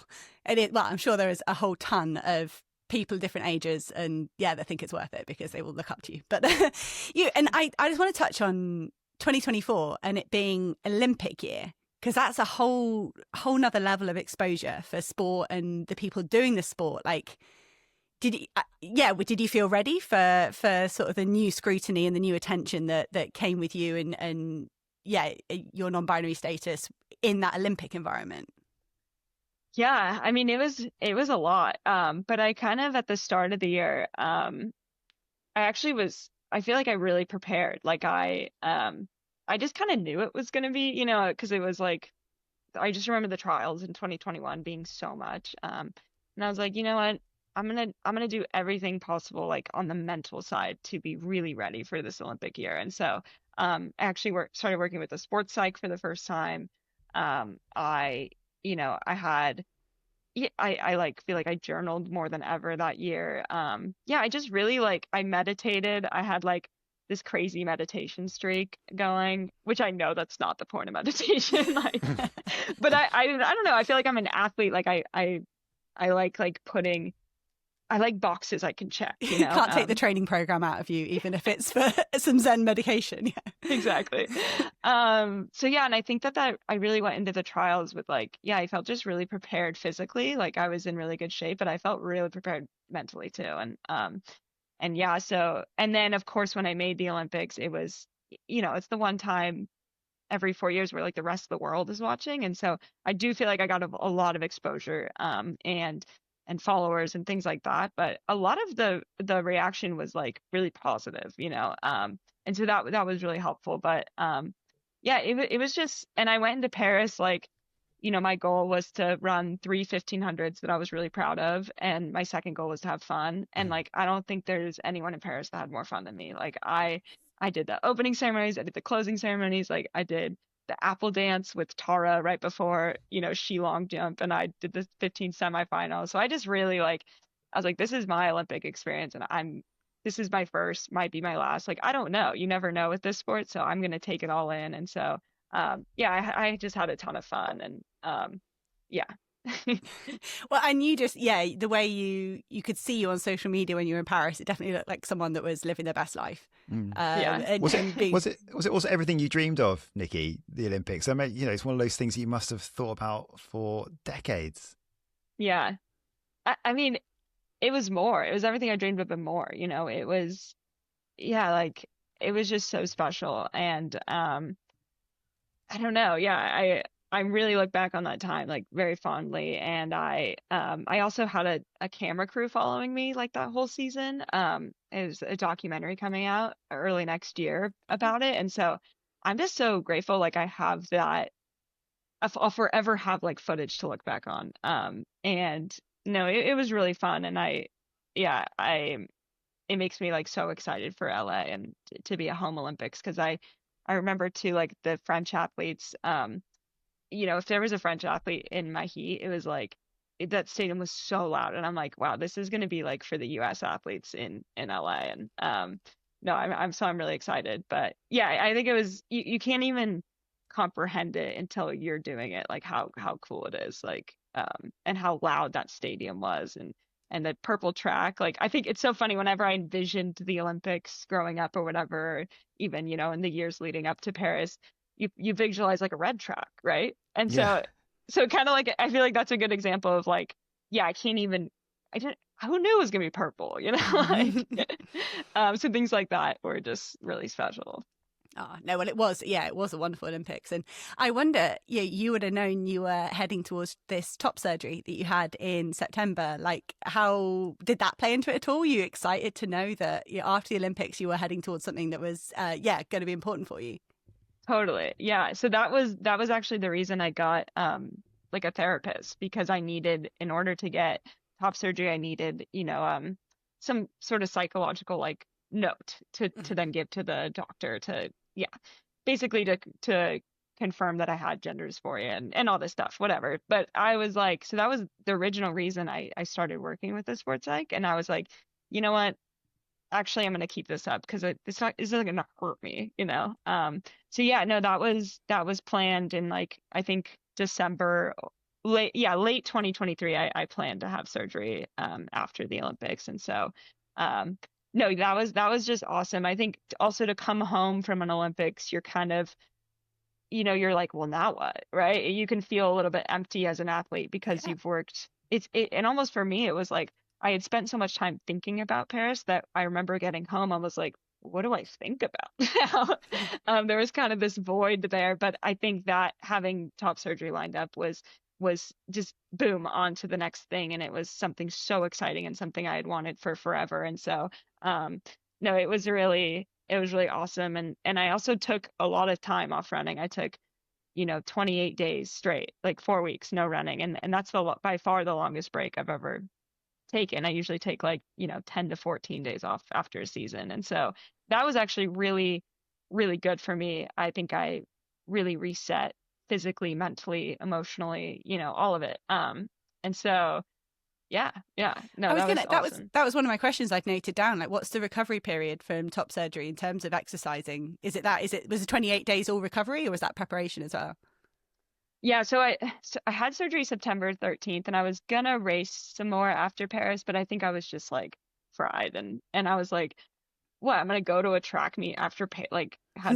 Well, I'm sure there is a whole ton of people different ages and that think it's worth it because they will look up to you. But I just want to touch on 2024 and it being Olympic year, because that's a whole nother level of exposure for sport and the people doing the sport. Like, did you feel ready for sort of the new scrutiny and the new attention that came with you and your non-binary status in that Olympic environment? Yeah, I mean, it was a lot. But I kind of, at the start of the year, I feel like I really prepared. Like I just kind of knew it was going to be, because it was like, I just remember the trials in 2021 being so much. And I was like, you know what? I'm going to do everything possible, like on the mental side, to be really ready for this Olympic year. And so, I actually started working with a sports psych for the first time. I like feel like I journaled more than ever that year. I just really I meditated. I had like this crazy meditation streak going, which I know that's not the point of meditation. But I don't know. I feel like I'm an athlete. Like I like boxes I can check. You can't take the training program out of you, even if it's for some Zen medication. Yeah, exactly. And I think that I really went into the trials with I felt just really prepared physically. Like I was in really good shape, but I felt really prepared mentally too. And then of course when I made the Olympics, it was, it's the one time every 4 years where like the rest of the world is watching, and so I do feel like I got a lot of exposure and followers and things like that. But a lot of the reaction was like really positive, and so that was really helpful. But it was just, and I went into Paris, my goal was to run 3 1500s that I was really proud of, and my second goal was to have fun. And I don't think there's anyone in Paris that had more fun than me. I did the opening ceremonies, I did the closing ceremonies, I did the apple dance with Tara right before, she long jump, and I did the 15 semifinals. So I just really I was like, this is my Olympic experience, and this is my first, might be my last. I don't know. You never know with this sport, so I'm gonna take it all in. And so, I just had a ton of fun, and Well, and you just, the way you could see you on social media when you were in Paris, it definitely looked like someone that was living their best life. Was it also everything you dreamed of, Nikki, the Olympics? I mean, it's one of those things you must have thought about for decades. Yeah. I mean, it was more. It was everything I dreamed of and more. It was, it was just so special. And I don't know. Yeah, I really look back on that time very fondly. And I also had a camera crew following me that whole season. It was a documentary coming out early next year about it. And so I'm just so grateful I have that. I'll forever have footage to look back on. And no, it was really fun. And it makes me so excited for LA and to be a home Olympics, because I remember too, the French athletes, if there was a French athlete in my heat, it was that stadium was so loud, and I'm like, wow, this is going to be for the US athletes in LA. And no, I'm really excited. But yeah, I think it was, you can't even comprehend it until you're doing it, how cool it is, and how loud that stadium was, and the purple track. I think it's so funny, whenever I envisioned the Olympics growing up or whatever, even in the years leading up to Paris, you visualize a red track, right? And so kind of I feel that's a good example of I can't even, who knew it was gonna be purple, so things like that were just really special. Oh, no, well, it was a wonderful Olympics. And I wonder, you would have known you were heading towards this top surgery that you had in September. How did that play into it at all? Were you excited to know that after the Olympics you were heading towards something that was going to be important for you? Totally. Yeah. So that was actually the reason I got a therapist, because I needed, in order to get top surgery, I needed, some sort of psychological note to then give to the doctor to basically to confirmed that I had gender dysphoria and all this stuff, whatever. But I was like, so that was the original reason I started working with the sports psych. And I was like, you know what? Actually, I'm going to keep this up because it's not going to hurt me, you know? So yeah, no, that was planned in like, I think December, late 2023, I planned to have surgery, after the Olympics. And so, no, that was just awesome. I think also to come home from an Olympics, you're kind of, you know, you're like, well, now what, right? You can feel a little bit empty as an athlete because you've worked, and almost for me, it was like, I had spent so much time thinking about Paris that I remember getting home, I was like, what do I think about now? There was kind of this void there, but I think that having top surgery lined up was just boom on to the next thing. And it was something so exciting and something I had wanted for forever. And so, no, it was really awesome. And I also took a lot of time off running. I took, you know, 28 days straight, like 4 weeks, no running. And that's by far the longest break I've ever taken. I usually take like, you know, 10 to 14 days off after a season. And so that was actually really, really good for me. I think I really reset physically, mentally, emotionally, you know, all of it. And so, yeah. No, that was one of my questions I've noted down. Like, what's the recovery period from top surgery in terms of exercising? Was it 28 days all recovery, or was that preparation as well? Yeah, so I had surgery September 13th, and I was gonna race some more after Paris, but I think I was just like fried, and I was like, what? I'm gonna go to a track meet after like how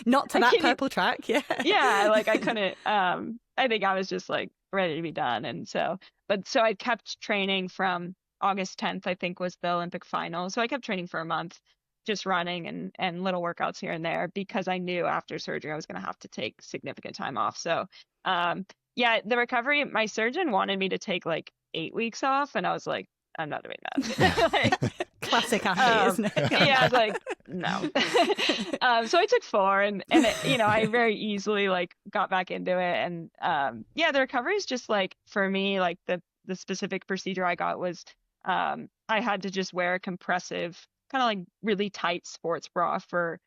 not to that purple track, yeah, like I couldn't. I think I was just like ready to be done, and so I kept training from August 10th, I think was the Olympic final, so I kept training for a month, just running and little workouts here and there, because I knew after surgery I was going to have to take significant time off. So, yeah, the recovery, my surgeon wanted me to take like 8 weeks off, and I was like, I'm not doing that. Like, classic athlete, isn't it? Yeah, I was like, no. So I took 4, and it, you know, I very easily like got back into it. And yeah, the recovery is just like, for me, like the specific procedure I got was, I had to just wear a compressive, kind of like really tight sports bra for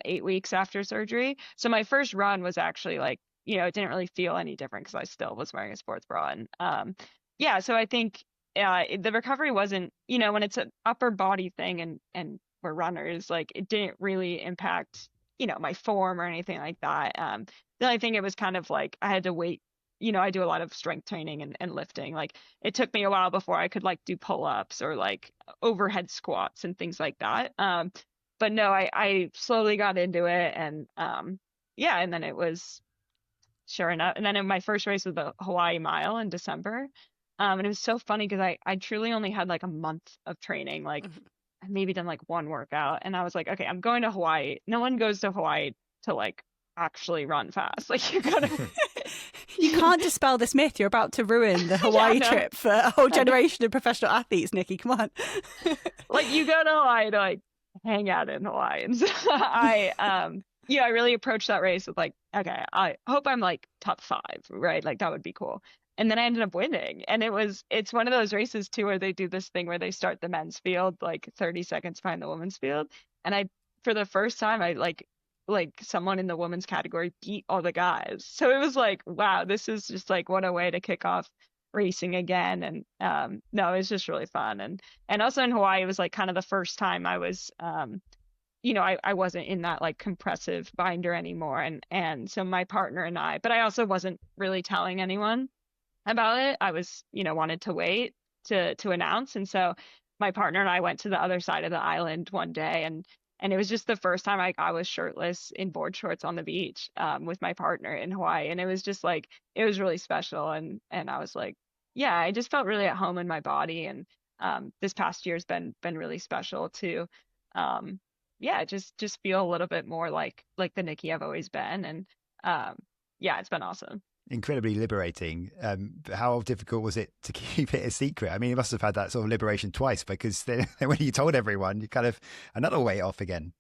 8 weeks after surgery. So my first run was actually like, you know, it didn't really feel any different because I still was wearing a sports bra. And yeah, so I think the recovery wasn't, you know, when it's an upper body thing and we're runners, like it didn't really impact, you know, my form or anything like that. The only thing, it was kind of like I had to wait. You know, I do a lot of strength training and lifting. Like it took me a while before I could like do pull-ups or like overhead squats and things like that. But no, I slowly got into it, and yeah, and then it was sure enough. And then in my first race was the Hawaii Mile in December. And it was so funny because I truly only had like a month of training. Like I maybe done like one workout, and I was like, okay, I'm going to Hawaii. No one goes to Hawaii to like actually run fast. Like you gotta you can't dispel this myth. You're about to ruin the Hawaii trip for a whole generation of professional athletes, Nikki. Come on. Like you go to Hawaii to like hang out in Hawaii. And so I really approached that race with like, okay, I hope I'm like top 5, right? Like that would be cool. And then I ended up winning. And it's one of those races too where they do this thing where they start the men's field like 30 seconds behind the women's field. And for the first time, I like someone in the women's category beat all the guys. So it was like, wow, this is just like, what a way to kick off racing again. And no, it was just really fun. And also in Hawaii, it was like kind of the first time I was, you know, I wasn't in that like compressive binder anymore. And so my partner and I, but I also wasn't really telling anyone about it. I was, you know, wanted to wait to announce. And so my partner and I went to the other side of the island one day, and it was just the first time I was shirtless in board shorts on the beach with my partner in Hawaii. And it was just like, it was really special. And I was like, yeah, I just felt really at home in my body. And this past year's been really special to, yeah, just feel a little bit more like the Nikki I've always been. And yeah, it's been awesome. Incredibly liberating. How difficult was it to keep it a secret? I mean, you must have had that sort of liberation twice, because then when you told everyone, you kind of another weight off again.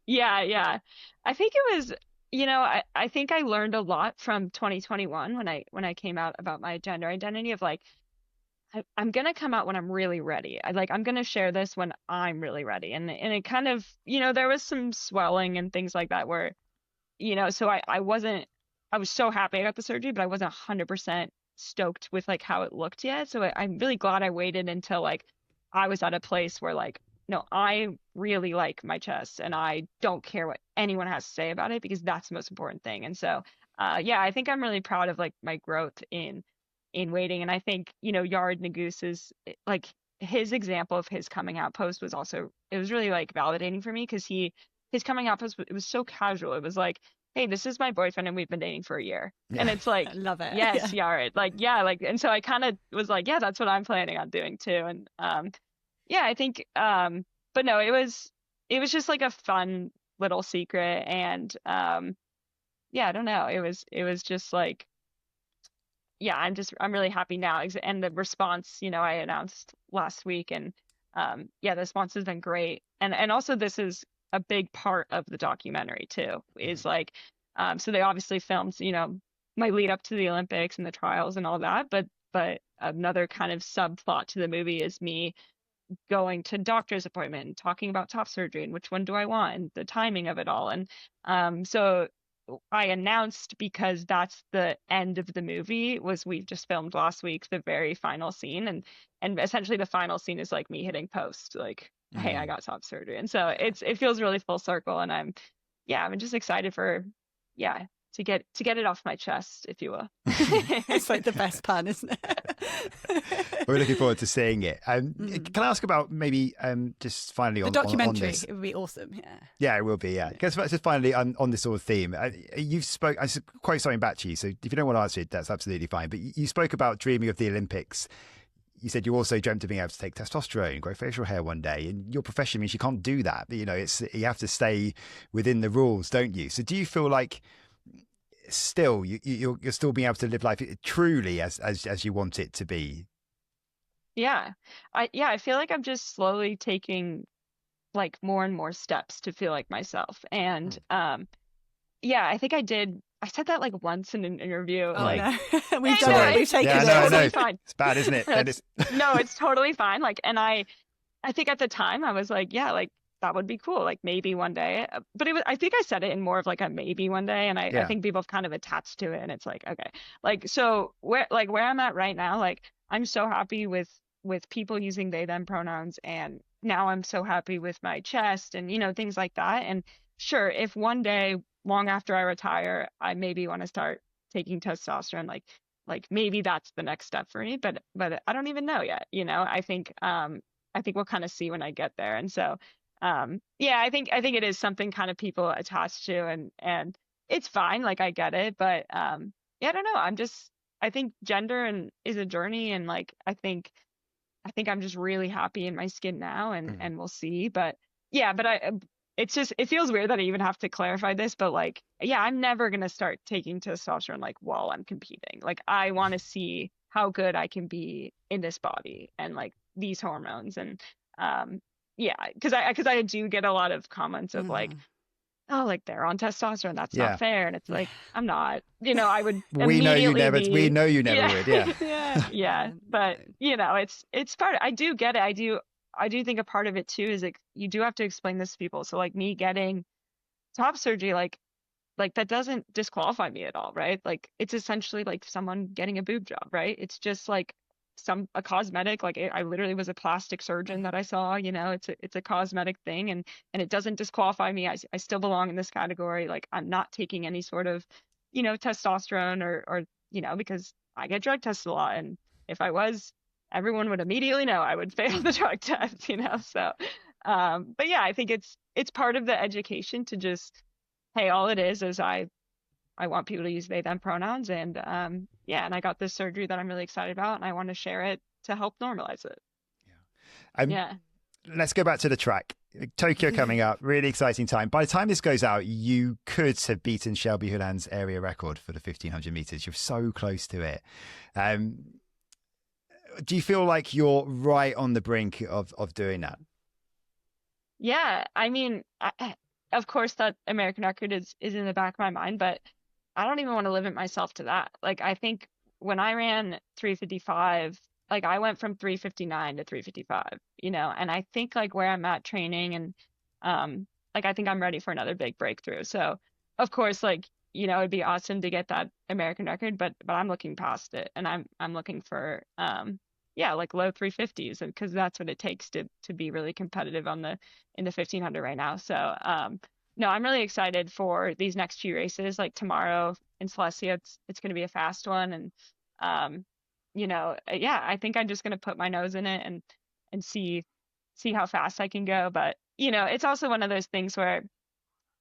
Yeah. I think it was, you know, I think I learned a lot from 2021 when I came out about my gender identity of like, I'm going to come out when I'm really ready. I'm going to share this when I'm really ready. And it kind of, you know, there was some swelling and things like that where, so I was so happy I got the surgery, but I wasn't 100% stoked with like how it looked yet. So I'm really glad I waited until like I was at a place where like, no, I really like my chest and I don't care what anyone has to say about it because that's the most important thing. And so, yeah, I think I'm really proud of like my growth in waiting. And I think, Yared Nuguse is like his example of his coming out post was also, it was really like validating for me because his coming out post, it was so casual. It was like, hey, this is my boyfriend and we've been dating for a year. Yeah. And it's like, I love it. yes, Yared. Like, yeah, like, and so I kind of was like, yeah, that's what I'm planning on doing too. And, yeah, I think, but no, it was just like a fun little secret. And, yeah, I don't know. It was just like, yeah, I'm really happy now. And the response, I announced last week and, yeah, the response has been great. And also this is a big part of the documentary too, is like, so they obviously filmed, my lead up to the Olympics and the trials and all that. But another kind of subplot to the movie is me going to doctor's appointment and talking about top surgery and which one do I want and the timing of it all. And so I announced because that's the end of the movie was we've just filmed last week the very final scene and essentially the final scene is like me hitting post like hey I got top surgery and so it feels really full circle and I'm just excited for to get it off my chest, if you will. It's like the best pun, isn't it? We're looking forward to seeing it. Can I ask about maybe just finally on the documentary? On this? It would be awesome. Yeah, it will be. Yeah, because just finally on this sort of theme, I quote something back to you. So if you don't want to answer it, that's absolutely fine. But you spoke about dreaming of the Olympics. You said you also dreamt of being able to take testosterone, grow facial hair one day, and your profession means you can't do that. But you have to stay within the rules, don't you? So do you feel like still you're still being able to live life truly as you want it to be? I feel like I'm just slowly taking like more and more steps to feel like myself. And I think I said that like once in an interview. We've done it. We've taken it. Totally fine. It's bad, isn't it? No, it's totally fine. Like, and I think at the time I was like, yeah, like that would be cool. Like maybe one day, but I think I said it in more of like a maybe one day. And I think people have kind of attached to it and it's like, okay, like, so where I'm at right now, like I'm so happy with people using they, them pronouns. And now I'm so happy with my chest and, things like that. And sure, if one day long after I retire, I maybe want to start taking testosterone, like maybe that's the next step for me, but I don't even know yet. I think we'll kind of see when I get there. And so, I think it is something kind of people attach to and it's fine. Like I get it, but, I don't know. I think gender is a journey. And like, I think I'm just really happy in my skin now and we'll see, but it feels weird that I even have to clarify this, but like, I'm never going to start taking testosterone like while I'm competing. Like I want to see how good I can be in this body and like these hormones and, because I do get a lot of comments of like, oh, like they're on testosterone. That's not fair. And it's like, I'm not, I would. We know you never would. Yeah. But it's part I do get it. I do think a part of it too is like, you do have to explain this to people. So like me getting top surgery, like that doesn't disqualify me at all. Right. Like it's essentially like someone getting a boob job. Right. It's just like a cosmetic, like I literally was a plastic surgeon that I saw, it's a cosmetic thing and it doesn't disqualify me. I still belong in this category. Like I'm not taking any sort of, testosterone or, because I get drug tested a lot. And if I was, everyone would immediately know I would fail the drug test, so, but yeah, I think it's part of the education to just, hey, all it is I want people to use they, them pronouns. And and I got this surgery that I'm really excited about and I want to share it to help normalize it. Let's go back to the track. Tokyo coming up, really exciting time. By the time this goes out, you could have beaten Shelby Hulan's area record for the 1500 meters. You're so close to it. Do you feel like you're right on the brink of doing that? Yeah, I mean, of course that American record is in the back of my mind, but I don't even want to limit myself to that. Like, I think when I ran 355, like I went from 359 to 355, and I think like where I'm at training and, like, I think I'm ready for another big breakthrough. So, of course, like, you know, it'd be awesome to get that American record, but I'm looking past it, and I'm looking for yeah, like low 350s, because that's what it takes to be really competitive on the in the 1500 right now. So no, I'm really excited for these next few races. Like tomorrow in Silesia, it's going to be a fast one, and you know, yeah, I think I'm just going to put my nose in it and see how fast I can go. But you know, it's also one of those things where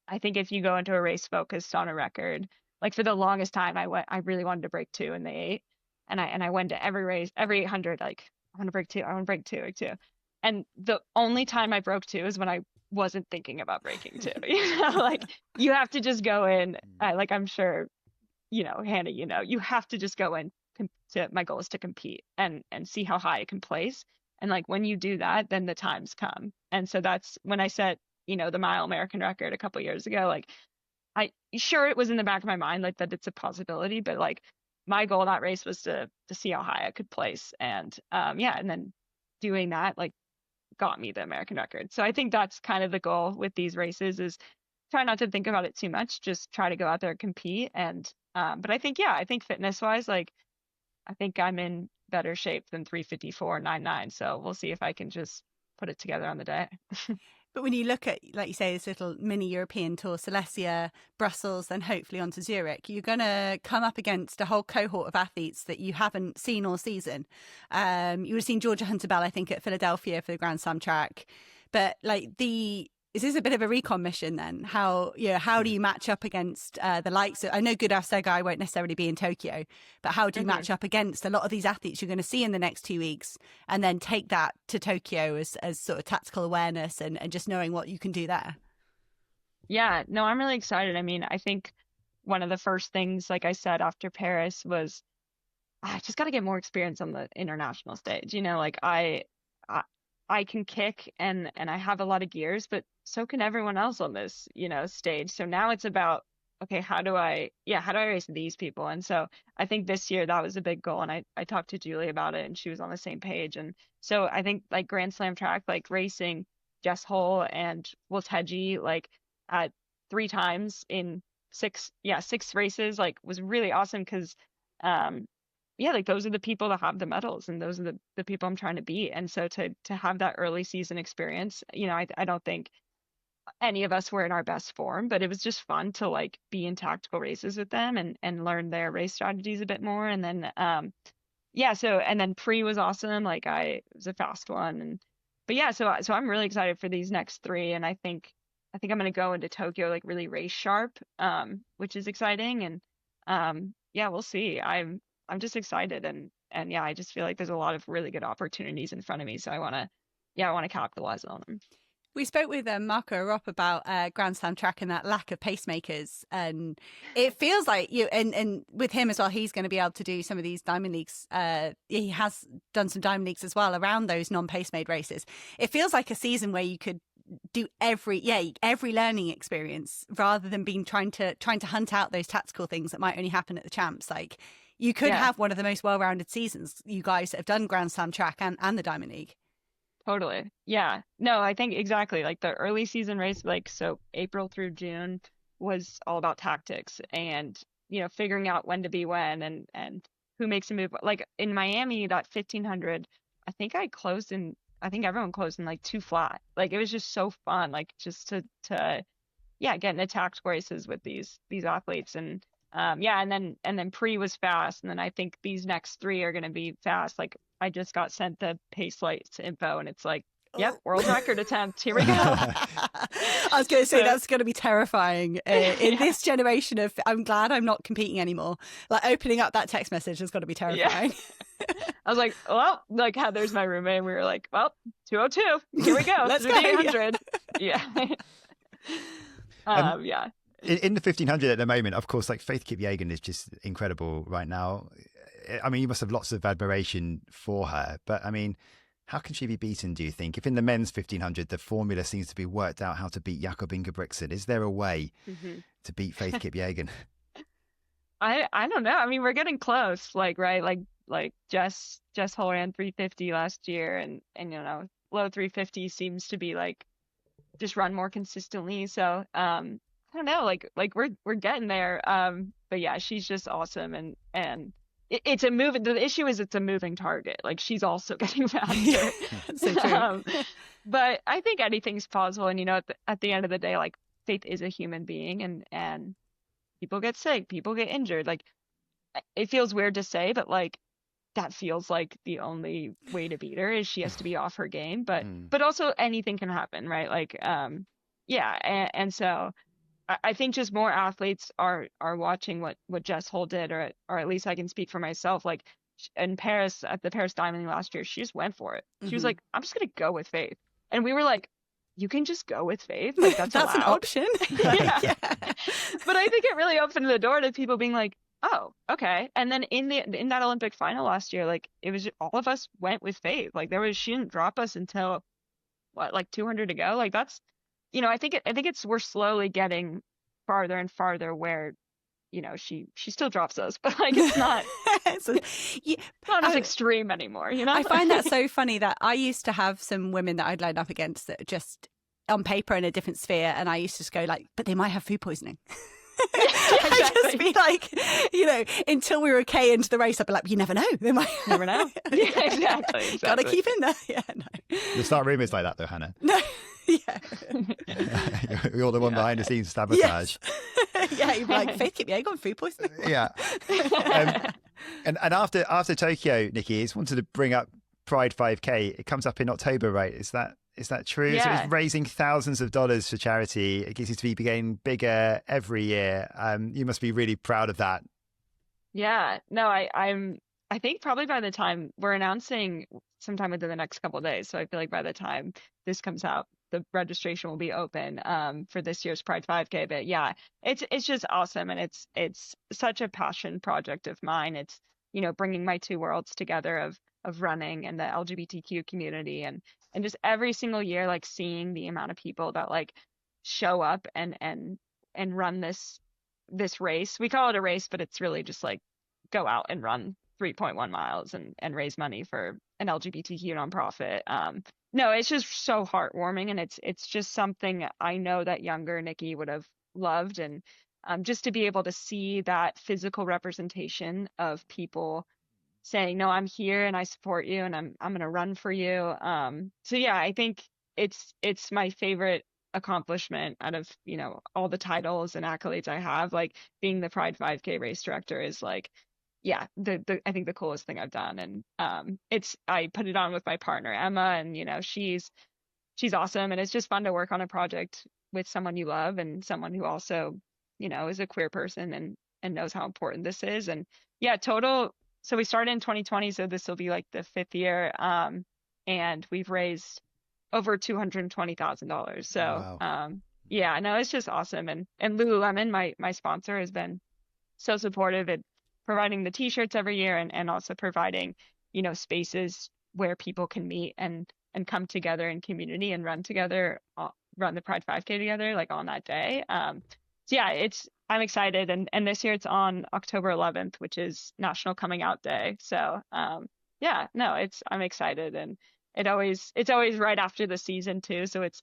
I think if you go into a race focused on a record, like for the longest time, I really wanted to break two in the eight, and I went to every race, every 800, like I want to break two, I want to break two, like two, and the only time I broke two is when I wasn't thinking about breaking two. You know, like you have to just go in, like I'm sure, you know, Hannah, you know, you have to just go in. My goal is to compete and see how high I can place, and like when you do that, then the times come, and so that's when I set, you know, the mile American record a couple years ago. Like I sure it was in the back of my mind like that it's a possibility, but like my goal that race was to see how high I could place, and yeah, and then doing that like got me the American record. So I think that's kind of the goal with these races is try not to think about it too much, just try to go out there and compete. And but I think, yeah, I think fitness wise, like I think I'm in better shape than 354.99. So we'll see if I can just put it together on the day. But when you look at, like you say, this little mini European tour, Silesia, Brussels, then hopefully on to Zurich, you're going to come up against a whole cohort of athletes that you haven't seen all season. You would have seen Georgia Hunter-Bell, I think, at Philadelphia for the Grand Slam track. But like is this a bit of a recon mission then? How do you match up against the likes of, I know Gudaf Segai won't necessarily be in Tokyo, but how do you match up against a lot of these athletes you're going to see in the next 2 weeks and then take that to Tokyo as sort of tactical awareness and just knowing what you can do there? Yeah, no, I'm really excited. I mean, I think one of the first things, like I said, after Paris was I just got to get more experience on the international stage. You know, like I can kick and I have a lot of gears, but so can everyone else on this, you know, stage. So now it's about, okay, how do I race these people? And so I think this year that was a big goal. And I talked to Julie about it and she was on the same page. And so I think like Grand Slam track, like racing Jess Hull and Wolteji like at 3 times in 6 races, like was really awesome because yeah, like those are the people that have the medals and those are the people I'm trying to beat. And so to have that early season experience, you know, I don't think any of us were in our best form, but it was just fun to like be in tactical races with them and learn their race strategies a bit more. And then yeah, so and then pre was awesome. Like it was a fast one. And but yeah, so I'm really excited for these next 3. And I think I'm gonna go into Tokyo like really race sharp, which is exciting. And yeah, we'll see. I'm just excited and yeah, I just feel like there's a lot of really good opportunities in front of me. So I want to capitalize on them. We spoke with Marco Arop about Grand Slam track and that lack of pacemakers, and it feels like and with him as well, he's going to be able to do some of these Diamond Leagues. He has done some Diamond Leagues as well around those non-pace-made races. It feels like a season where you could do every learning experience rather than being trying to hunt out those tactical things that might only happen at the champs. Like you could have one of the most well-rounded seasons, you guys that have done Grand Slam track and the Diamond League. Totally. Yeah. No, I think exactly like the early season race, like so April through June was all about tactics and, you know, figuring out when to be when and who makes a move. Like in Miami, that 1500, I think everyone closed in like 2 flat. Like it was just so fun, like just to get into tactical races with these athletes. And yeah, and then pre was fast, and then I think these next 3 are going to be fast. Like I just got sent the pace lights info, and it's like, yep, world record attempt. Here we go. I was going to say that's going to be terrifying in this generation of. I'm glad I'm not competing anymore. Like opening up that text message has got to be terrifying. Yeah. I was like, well, like there's my roommate, and we were like, well, 202. Here we go. Let's go. 800. Yeah. Yeah. In the 1500 at the moment, of course, like Faith Kipyegon is just incredible right now. I mean, you must have lots of admiration for her, but I mean, how can she be beaten, do you think? If in the men's 1500, the formula seems to be worked out how to beat Jakob Ingebrigtsen, is there a way to beat Faith Kipyegon? I don't know. I mean, we're getting close, like, right? Like Jess Hull ran 350 last year and, you know, low 350 seems to be like just run more consistently. So, I don't know, like we're getting there. But yeah, she's just awesome, and it's a moving. The issue is it's a moving target. Like she's also getting faster. So true. But I think anything's possible, and at the end of the day, like Faith is a human being, and people get sick, people get injured. Like it feels weird to say, but like that feels like the only way to beat her is she has to be off her game. But also anything can happen, right? Like yeah, and so I think just more athletes are watching what Jess Hull did, or at least I can speak for myself. Like in Paris, at the Paris Diamond last year, she just went for it. She was like, I'm just gonna go with Faith, and we were like, you can just go with Faith, like that's an option. Yeah. But I think it really opened the door to people being like, oh, okay. And then in that Olympic final last year, like it was all of us went with Faith. Like she didn't drop us until like 200 to go. Like that's, I think we're slowly getting farther and farther where, she still drops us, but like it's not not as extreme anymore. I find that so funny that I used to have some women that I'd line up against that are just on paper in a different sphere, and I used to just go like, but they might have food poisoning. Exactly. I'd just be like, until we were okay into the race, I'd be like, you never know. They might never know. Yeah, exactly. Gotta keep in there. Yeah, no. You'll start rumours like that though, Hannah. No. Yeah. You're the one behind the scenes sabotage. Yes. Yeah, you'd be like, Faith, keep your got food poisoning. Yeah. And after Tokyo, Nikki, I just wanted to bring up Pride 5K. It comes up in October, right? Is that true? Yeah. So it's raising thousands of dollars for charity. It seems to be getting bigger every year. You must be really proud of that. Yeah. No, I think probably by the time we're announcing sometime within the next couple of days. So I feel like by the time this comes out, the registration will be open for this year's Pride 5K. But yeah, it's just awesome, and it's such a passion project of mine. It's bringing my two worlds together of running and the LGBTQ community, and just every single year, like seeing the amount of people that like show up and run this race. We call it a race, but it's really just like go out and run 3.1 miles and raise money for an LGBTQ nonprofit. No, it's just so heartwarming, and it's just something I know that younger Nikki would have loved, and just to be able to see that physical representation of people saying, no, I'm here and I support you, and I'm going to run for you. So yeah, I think it's my favorite accomplishment out of all the titles and accolades I have. Like being the Pride 5K race director is like, yeah, I think the coolest thing I've done. And I put it on with my partner Emma, and she's awesome, and it's just fun to work on a project with someone you love and someone who also is a queer person and knows how important this is. And yeah, total. So we started in 2020, so this will be like the 5th year, and we've raised over $220,000. So wow. Yeah, no, it's just awesome. And Lululemon, my sponsor, has been so supportive at providing the t-shirts every year, and also providing spaces where people can meet and come together in community and run together, run the Pride 5K together, like on that day. So yeah, I'm excited, and this year it's on October 11th, which is National Coming Out Day. So yeah, no, I'm excited, and it's always right after the season too, so it's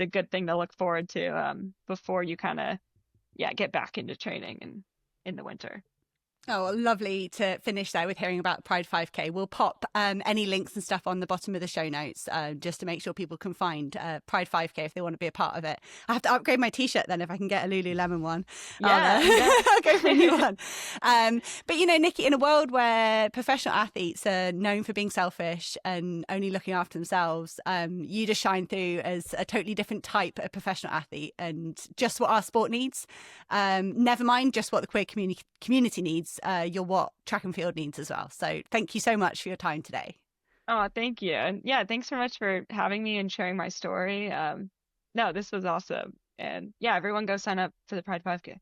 a good thing to look forward to before you kind of get back into training and in the winter. Oh, lovely to finish there with hearing about Pride 5K. We'll pop any links and stuff on the bottom of the show notes just to make sure people can find Pride 5K if they want to be a part of it. I have to upgrade my T-shirt then if I can get a Lululemon one. Yeah, I'll go for a new one. But, Nikki, in a world where professional athletes are known for being selfish and only looking after themselves, you just shine through as a totally different type of professional athlete, and just what our sport needs. Never mind just what the queer community needs. You're what track and field needs as well. So thank you so much for your time today. Oh, thank you. And yeah, thanks so much for having me and sharing my story. No, this was awesome. And yeah, everyone go sign up for the Pride 5K.